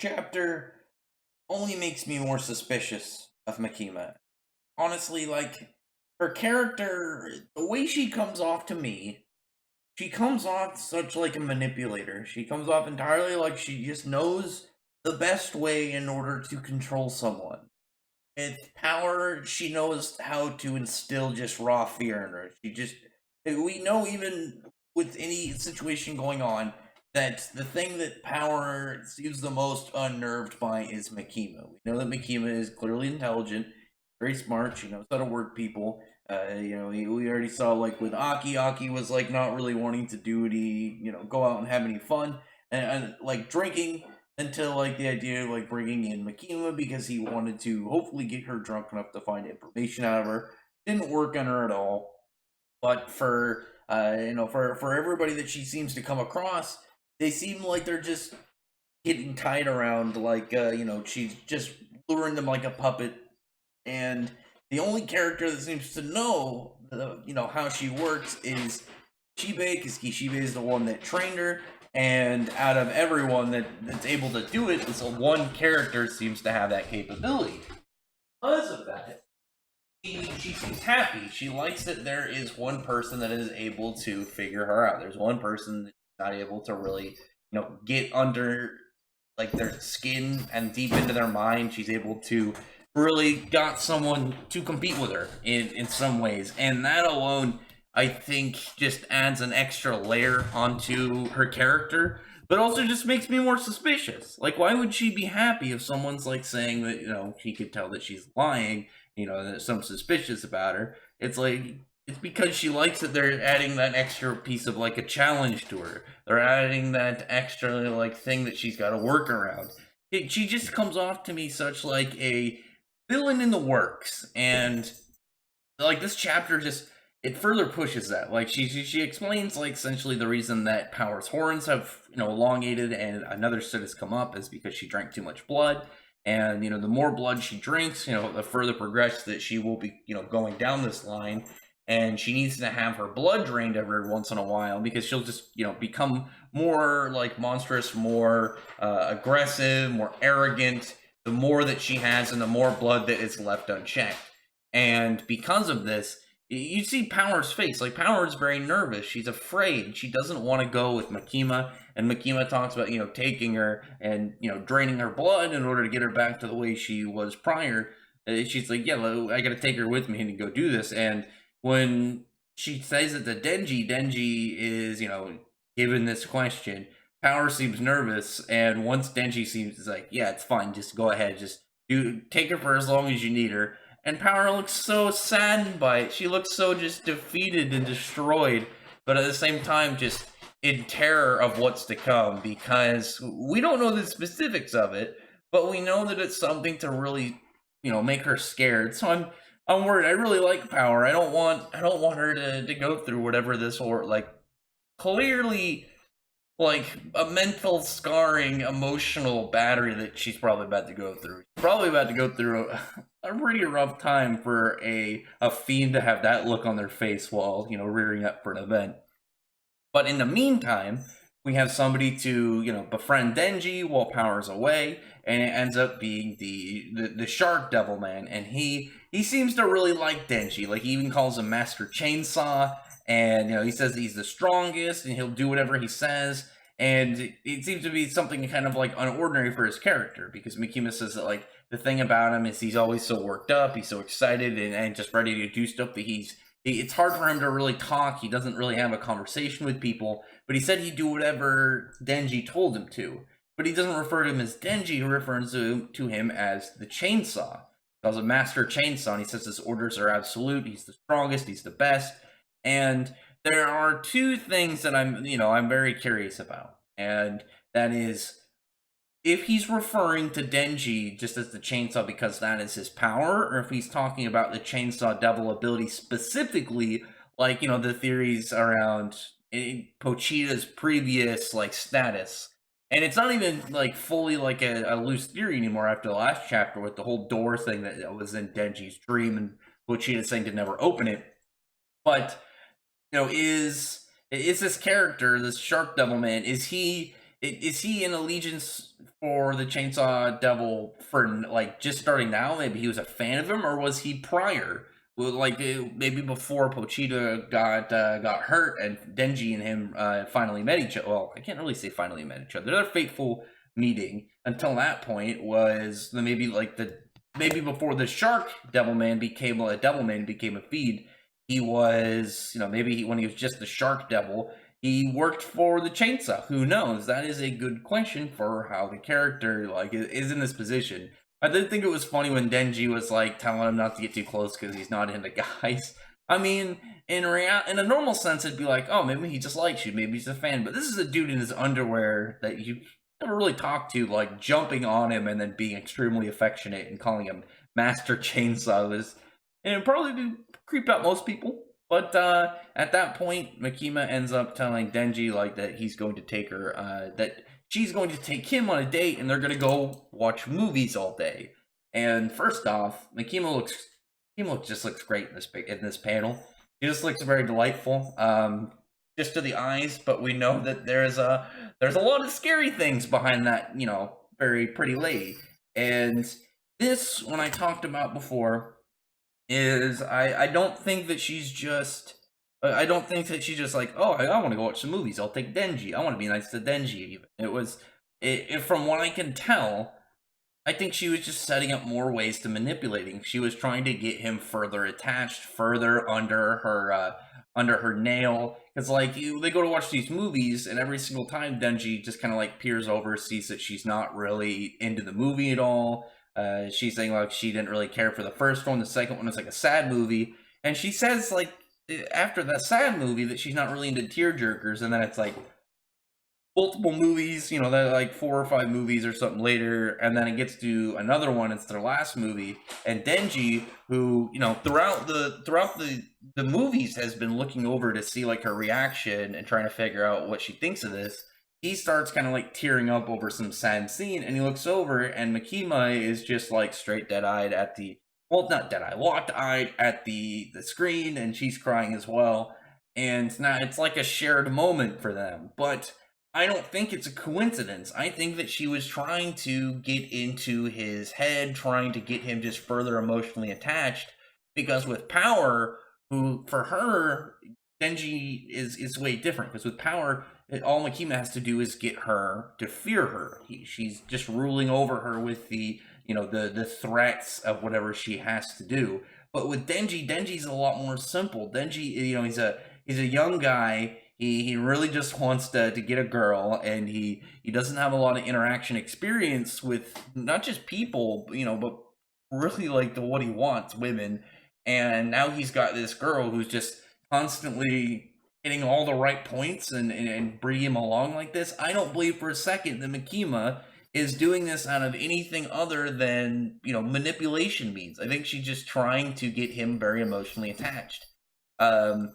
chapter only makes me more suspicious of Makima. Honestly, like, her character, the way she comes off to me, she comes off such like a manipulator. She comes off entirely like she just knows the best way in order to control someone. With power, she knows how to instill just raw fear in her. We know even with any situation going on, that the thing that power seems the most unnerved by is Makima. We know that Makima is clearly intelligent, very smart. She knows how to work people. We already saw like with Aki. Aki was like not really wanting to do any, go out and have any fun, and like drinking until like the idea of like bringing in Makima because he wanted to hopefully get her drunk enough to find information out of her. Didn't work on her at all. But for everybody that she seems to come across, they seem like they're just getting tied around like she's just luring them like a puppet. And the only character that seems to know how she works is Shibe, because Kishibe is the one that trained her. And out of everyone that's able to do it, this one character seems to have that capability. Because of that, she seems happy. She likes that there is one person that is able to figure her out. There's one person that's not able to really, get under like their skin and deep into their mind. She's able to really got someone to compete with her in some ways. And that alone, I think, just adds an extra layer onto her character, but also just makes me more suspicious. Like, why would she be happy if someone's like saying that, she could tell that she's lying, there's some suspicious about her? It's like, it's because she likes that they're adding that extra piece of like a challenge to her. They're adding that extra like thing that she's got to work around. She just comes off to me such like a villain in the works, and like this chapter just it further pushes that. Like she explains like essentially the reason that Power's horns have elongated and another cyst has come up is because she drank too much blood. And the more blood she drinks, the further progress that she will be, going down this line. And she needs to have her blood drained every once in a while because she'll just, become more like monstrous, more aggressive, more arrogant. The more that she has, and the more blood that is left unchecked. And because of this, you see Power's face. Like, Power is very nervous. She's afraid. She doesn't want to go with Makima. And Makima talks about, taking her and, draining her blood in order to get her back to the way she was prior. She's like, yeah, I got to take her with me and go do this. And when she says it to Denji, Denji is, given this question. Power seems nervous. And once Denji seems like, yeah, it's fine. Just go ahead. Just take her for as long as you need her. And Power looks so saddened by it. She looks so just defeated and destroyed, but at the same time, just in terror of what's to come, because we don't know the specifics of it, but we know that it's something to really, make her scared. So I'm worried. I really like Power. I don't want her to go through whatever this or like clearly like a mental scarring emotional battery that she's probably about to go through. Probably about to go through a pretty rough time for a fiend to have that look on their face while rearing up for an event. But in the meantime, we have somebody to befriend Denji while Power's away, and it ends up being the Shark Devil Man, and he seems to really like Denji. Like, he even calls him Master Chainsaw, and he says he's the strongest, and he'll do whatever he says. And it seems to be something kind of like unordinary for his character, because Makima says that like the thing about him is he's always so worked up, he's so excited and just ready to do stuff that it's hard for him to really talk. He doesn't really have a conversation with people, but he said he'd do whatever Denji told him to. But he doesn't refer to him as Denji, he refers to him as the Chainsaw. He calls him Master Chainsaw, and he says his orders are absolute, he's the strongest, he's the best. And there are two things that I'm very curious about. And that is, if he's referring to Denji just as the chainsaw because that is his power, or if he's talking about the chainsaw devil ability specifically, like, the theories around Pochita's previous, like, status. And it's not even, like, fully, like, a loose theory anymore after the last chapter with the whole door thing that was in Denji's dream and Pochita saying to never open it. But, is this character, this Shark Devil Man, is he in allegiance for the Chainsaw Devil for like just starting now? Maybe he was a fan of him, or was he prior? Well, like maybe before Pochita got hurt and Denji and him finally met each other. Well, I can't really say finally met each other. Their fateful meeting until that point was maybe like the maybe before the Shark Devilman became a Devilman became a feed. He was maybe when he was just the Shark Devil he worked for the Chainsaw. Who knows? That is a good question for how the character like is in this position. I did think it was funny when Denji was like telling him not to get too close because he's not into guys. I mean, in a normal sense, it'd be like, oh, maybe he just likes you, maybe he's a fan. But this is a dude in his underwear that you never really talked to, like jumping on him and then being extremely affectionate and calling him Master Chainsaw was, and it'd probably be creep out most people. But at that point, Makima ends up telling Denji like that he's going to take her, that she's going to take him on a date, and they're going to go watch movies all day. And first off, Makima just looks great in this panel. She just looks very delightful, just to the eyes. But we know that there's a lot of scary things behind that, very pretty lady. And this, when I talked about before, is I don't think that she's just I don't think that she's just like, oh, I want to go watch some movies. I'll take Denji. I want to be nice to Denji. Even from what I can tell, I think she was just setting up more ways to manipulating. She was trying to get him further attached, further under her nail. Because they go to watch these movies, and every single time Denji just kind of like peers over, sees that she's not really into the movie at all. She's saying like she didn't really care for the first one. The second one was like a sad movie, and she says like after that sad movie that she's not really into tearjerkers, and then it's like multiple movies, that like 4 or 5 movies or something later, and then it gets to another one. It's their last movie, and Denji, who throughout the movies has been looking over to see like her reaction and trying to figure out what she thinks of this. He starts kind of like tearing up over some sad scene, and he looks over, and Makima is just like straight dead-eyed at the not dead-eyed, locked-eyed at the screen, and she's crying as well. And now it's like a shared moment for them, but I don't think it's a coincidence. I think that she was trying to get into his head, trying to get him just further emotionally attached, because with Power, who for her, Denji is way different, because with Power, all Makima has to do is get her to fear her. She's just ruling over her with the the threats of whatever she has to do. But with Denji's a lot more simple. Denji, he's a young guy. He really just wants to get a girl, and he doesn't have a lot of interaction experience with not just people, but really like what he wants, women. And now he's got this girl who's just constantly hitting all the right points and bringing him along like this. I don't believe for a second that Makima is doing this out of anything other than manipulation means. I think she's just trying to get him very emotionally attached. I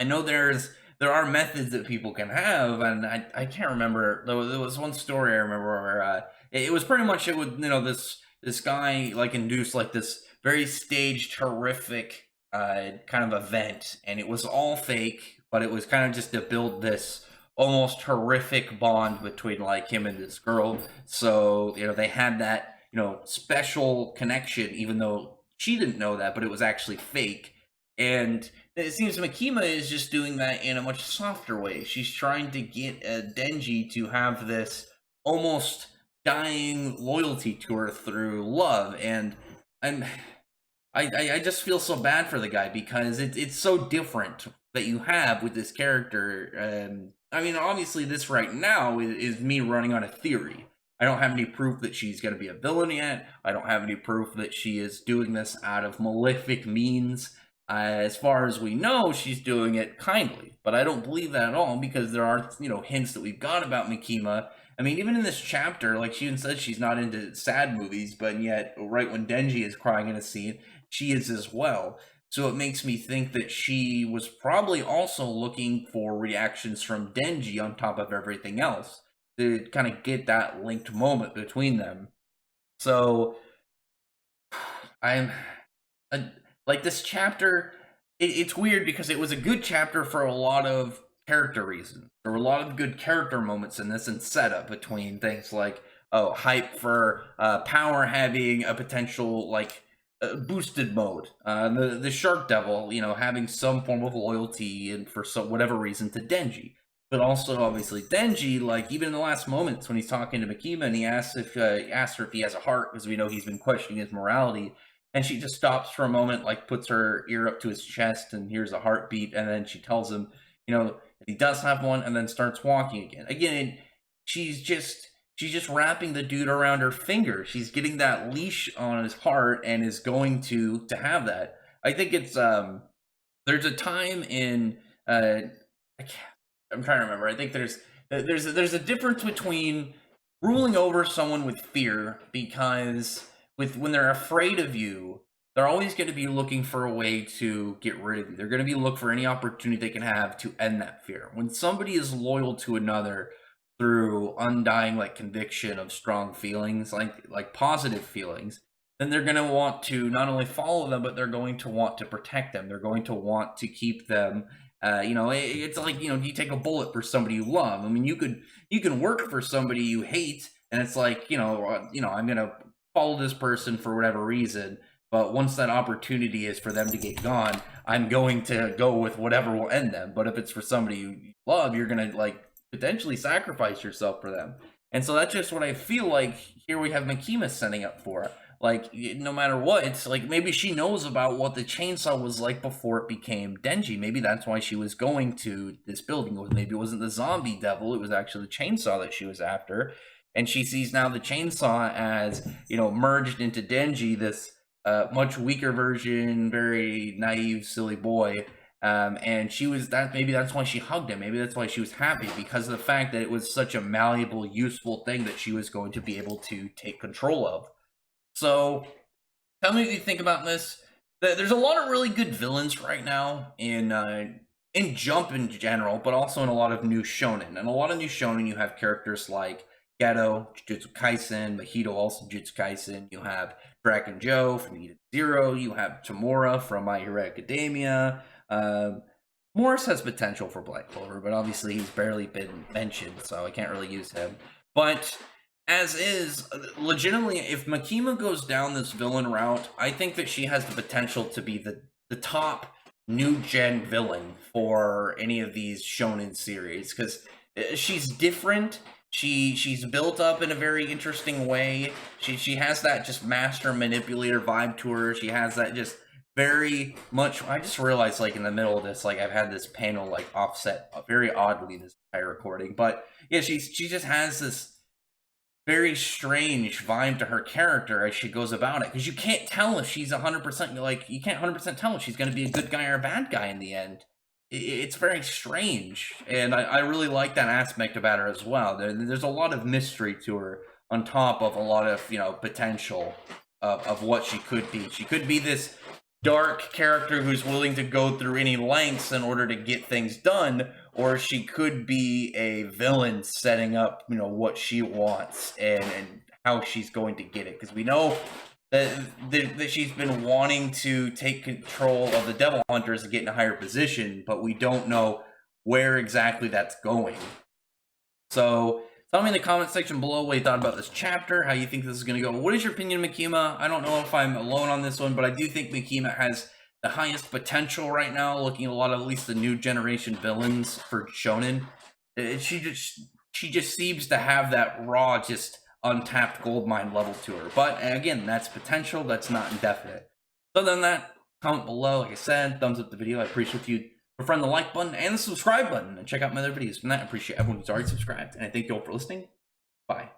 know there are methods that people can have, and I can't remember. There was one story I remember where it was pretty much it would this guy like induced like this very staged horrific kind of event, and it was all fake, but it was kind of just to build this almost horrific bond between like him and this girl. So they had that special connection, even though she didn't know that, but it was actually fake. And it seems Makima is just doing that in a much softer way. She's trying to get Denji to have this almost dying loyalty to her through love, and I just feel so bad for the guy, because it's so different that you have with this character. I mean, obviously, this right now is me running on a theory. I don't have any proof that she's going to be a villain yet. I don't have any proof that she is doing this out of malefic means. As far as we know, she's doing it kindly, but I don't believe that at all, because there are hints that we've got about Makima. I mean, even in this chapter, like she even says she's not into sad movies, but yet right when Denji is crying in a scene, she is as well. So it makes me think that she was probably also looking for reactions from Denji on top of everything else to kind of get that linked moment between them. So I'm like this chapter. It's weird because it was a good chapter for a lot of character reasons. There were a lot of good character moments in this and setup between things like hype for power having a potential like boosted mode. The Shark Devil, you know, having some form of loyalty and for some whatever reason to Denji. But also, obviously, Denji, like even in the last moments when he's talking to Makima and he asks her if he has a heart, because we know he's been questioning his morality, and she just stops for a moment, like puts her ear up to his chest and hears a heartbeat, and then she tells him, you know, that he does have one, and then starts walking again. Again, she's just wrapping the dude around her finger. She's getting that leash on his heart and is going to have that. I think it's there's a time in I'm trying to remember. I think there's a difference between ruling over someone with fear, because when they're afraid of you, they're always going to be looking for a way to get rid of you. They're going to be looking for any opportunity they can have to end that fear. When somebody is loyal to another through undying like conviction of strong feelings, like positive feelings, then they're going to want to not only follow them, but they're going to want to protect them. They're going to want to keep them. You know, it's like, you know, you take a bullet for somebody you love. I mean, you can work for somebody you hate, and it's like, you know, I'm gonna follow this person for whatever reason, but once that opportunity is for them to get gone, I'm going to go with whatever will end them. But if it's for somebody you love, you're gonna like potentially sacrifice yourself for them. And so that's just what I feel like here we have Makima setting up for. Like, no matter what, it's like maybe she knows about what the chainsaw was like before it became Denji. Maybe that's why she was going to this building. Maybe it wasn't the zombie devil, it was actually the chainsaw that she was after. And she sees now the chainsaw as, you know, merged into Denji, this much weaker version, very naive, silly boy. And she was that. Maybe that's why she hugged him. Maybe that's why she was happy, because of the fact that it was such a malleable, useful thing that she was going to be able to take control of. So, tell me what you think about this. There's a lot of really good villains right now in Jump in general, but also in a lot of new shonen. And a lot of new shonen, you have characters like Geto, Jujutsu Kaisen, Mahito, also Jujutsu Kaisen. You have Dragon Joe from Eden Zero. You have Tamura from My Hero Academia. Morris has potential for Black Clover, but obviously he's barely been mentioned, so I can't really use him. But as is, legitimately, if Makima goes down this villain route, I think that she has the potential to be the top new gen villain for any of these shonen series, because she's different. She's built up in a very interesting way. She has that just master manipulator vibe to her. She has that just very much. I just realized, like, in the middle of this, like, I've had this panel like offset very oddly this entire recording, but yeah, she just has this very strange vibe to her character as she goes about it, because you can't tell if she's 100%, like, you can't 100% tell if she's going to be a good guy or a bad guy in the end. It's very strange, and I really like that aspect about her as well. There's a lot of mystery to her, on top of a lot of, you know, potential of what she could be. She could be this dark character who's willing to go through any lengths in order to get things done, or she could be a villain setting up, you know, what she wants and how she's going to get it. Because we know that she's been wanting to take control of the Devil Hunters and get in a higher position, but we don't know where exactly that's going. So tell me in the comment section below what you thought about this chapter, how you think this is going to go. What is your opinion, Makima? I don't know if I'm alone on this one, but I do think Makima has the highest potential right now, looking at a lot of at least the new generation villains for shonen. She just seems to have that raw, just untapped goldmine level to her. But again, that's potential, that's not indefinite. So other than that, comment below. Like I said, thumbs up the video. I appreciate you friend the like button and the subscribe button, and check out my other videos. From that, I appreciate everyone who's already subscribed, and I thank you all for listening. Bye.